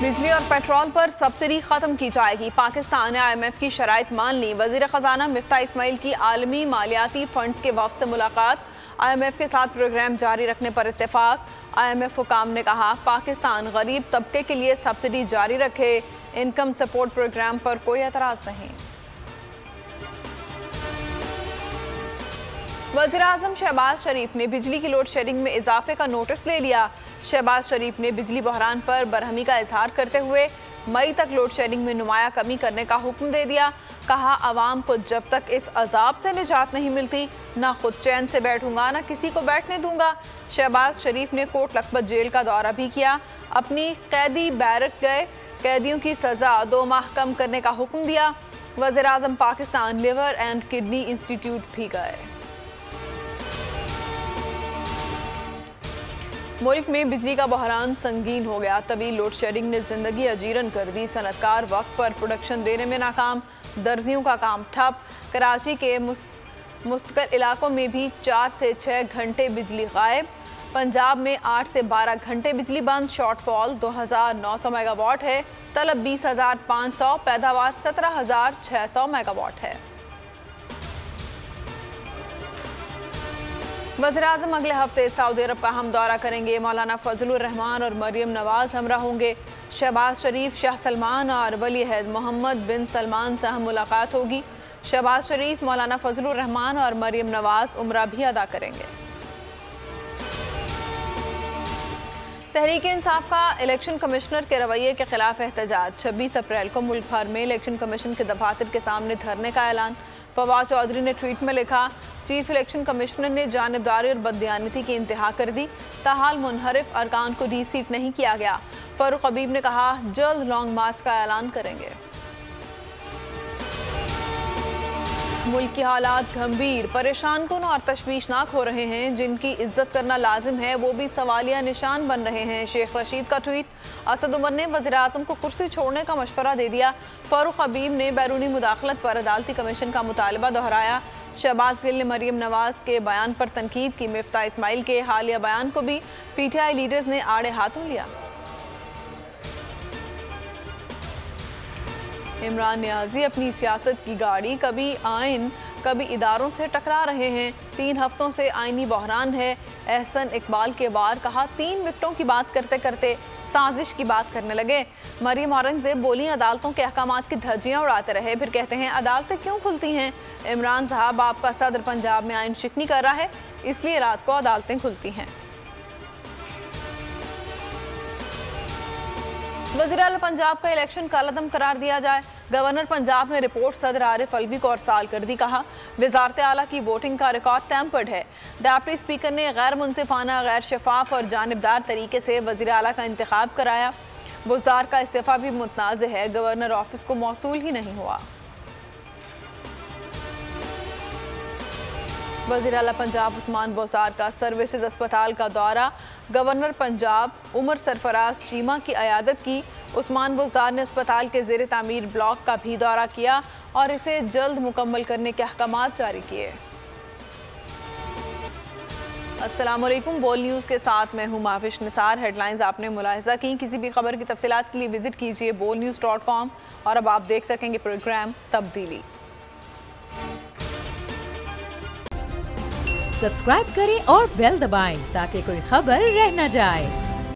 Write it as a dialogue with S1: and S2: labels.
S1: बिजली और पेट्रोल पर सब्सिडी खत्म की जाएगी। पाकिस्तान ने IMF की शराइत मान ली। वजीर खजाना मिफ्ता इस्माइल की आलमी मालियाती फंड के वफ्द से मुलाकात। IMF के साथ प्रोग्राम जारी रखने पर इत्तेफाक। IMF हुकाम ने कहा पाकिस्तान गरीब तबके के लिए सब्सिडी जारी रखे। इनकम सपोर्ट प्रोग्राम पर कोई एतराज नहीं। वज़ीर-ए-आज़म शहबाज शरीफ ने बिजली की लोड शेडिंग में इजाफे का नोटिस ले लिया। शहबाज शरीफ ने बिजली बहरान पर बरहमी का इजहार करते हुए मई तक लोड शेडिंग में नुमाया कमी करने का हुक्म दे दिया। कहा आवाम को जब तक इस अजाब से निजात नहीं मिलती ना खुद चैन से बैठूंगा ना किसी को बैठने दूंगा। शहबाज शरीफ ने कोट लखपत जेल का दौरा भी किया। अपनी कैदी बैरक गए। कैदियों की सजा 2 माह कम करने का हुक्म दिया। वज़ीर-ए-आज़म Pakistan liver and kidney institute भी गए। मुल्क में बिजली का बहरान संगीन हो गया। तवील लोड शेडिंग ने जिंदगी अजीरन कर दी। सनतकार वक्त पर प्रोडक्शन देने में नाकाम। दर्जियों का काम ठप। कराची के मुस्तकिल इलाकों में भी 4 से 6 घंटे बिजली गायब। पंजाब में 8 से 12 घंटे बिजली बंद। शॉर्टफॉल 2900 मेगावाट है। तलब 20,500, पैदावार 17,600 मेगावाट है। वज़ीर-ए-आज़म अगले हफ्ते सऊदी अरब का हम दौरा करेंगे। मौलाना फजलुर रहमान और मरियम नवाज हमरा होंगे। शहबाज शरीफ, शाह सलमान और वली अहद मोहम्मद बिन सलमान से हम मुलाकात होगी। शहबाज शरीफ, मौलाना फजलुर रहमान और मरियम नवाज उम्रा भी अदा करेंगे। तहरीक इंसाफ का इलेक्शन कमिश्नर के रवैये के खिलाफ एहतजाज। 26 अप्रैल को मुल्क भर में इलेक्शन कमीशन के दफातर के सामने धरने का ऐलान। फवाद चौधरी ने ट्वीट में लिखा चीफ इलेक्शन कमिश्नर ने जानिबदारी और बददियानती की इंतहा कर दी। ताहाल मुनहरिफ अरकान को डी-सीट नहीं किया गया। फारूक हबीब ने कहा जल्द लॉन्ग मार्च का ऐलान करेंगे। मुल्क की हालात गंभीर, परेशान कुन और तशवीशनाक हो रहे हैं। जिनकी इज्जत करना लाजिम है वो भी सवालिया निशान बन रहे हैं। शेख रशीद का ट्वीट। असद उमर ने वज़ीर-ए-आज़म को कुर्सी छोड़ने का मशवरा दे दिया। फारूक हबीब ने बैरूनी मुदाखलत पर अदालती कमीशन का मुतालबा दोहराया। शहबाज गिल ने मरियम नवाज के बयान पर तनकीद की। मिफ्ता इस्माइल के हालिया बयान को भी PTI लीडर्स ने आड़े हाथों लिया। इमरान नियाजी अपनी सियासत की गाड़ी कभी आइन कभी इदारों से टकरा रहे हैं। 3 हफ्तों से आइनी बहरान है। एहसन इकबाल के बार कहा 3 विकेटों की बात करते करते साजिश की बात करने लगे। मरियम औरंगजेब बोली अदालतों के अहकामात की धज्जियां उड़ाते रहे। फिर कहते हैं अदालतें क्यों खुलती हैं। इमरान साहब आपका सदर पंजाब में आइन शिकनी कर रहा है इसलिए रात को अदालतें खुलती हैं। वज़ीर-ए-आला पंजाब का इलेक्शन कलअदम करार दिया जाए। गवर्नर पंजाब ने रिपोर्ट सदर आरिफ अलवी को अरसाल कर दी। कहा वज़ारत आला की वोटिंग का रिकॉर्ड टैम्पर्ड है। डिप्टी स्पीकर ने गैर मुनसिफाना, गैर शफाफ और जानिबदार तरीके से वज़ीर-ए-आला का इंतखाब कराया। बुज़दार का इस्तीफ़ा भी मुतनाज़ है। गवर्नर ऑफिस को मौसूल ही नहीं हुआ। वज़ीर-ए-आला पंजाब उस्मान बुज़दार का सर्विसेज अस्पताल का दौरा। गवर्नर पंजाब उमर सरफराज चीमा की अयादत की। उस्मान बुज़दार ने अस्पताल के ज़ेर तामीर ब्लॉक का भी दौरा किया और इसे जल्द मुकम्मल करने के अहकामात जारी किए। अस्सलाम वालेकुम, बोल न्यूज़ के साथ मैं हूँ माफिश निसार। हेडलाइंस आपने मुलाहिजा की। किसी भी खबर की तफसीलात के लिए विजिट कीजिए bolnews.com और अब आप देख सकेंगे प्रोग्राम तब्दीली।
S2: सब्सक्राइब करें और बेल दबाएं ताकि कोई खबर रह न जाए।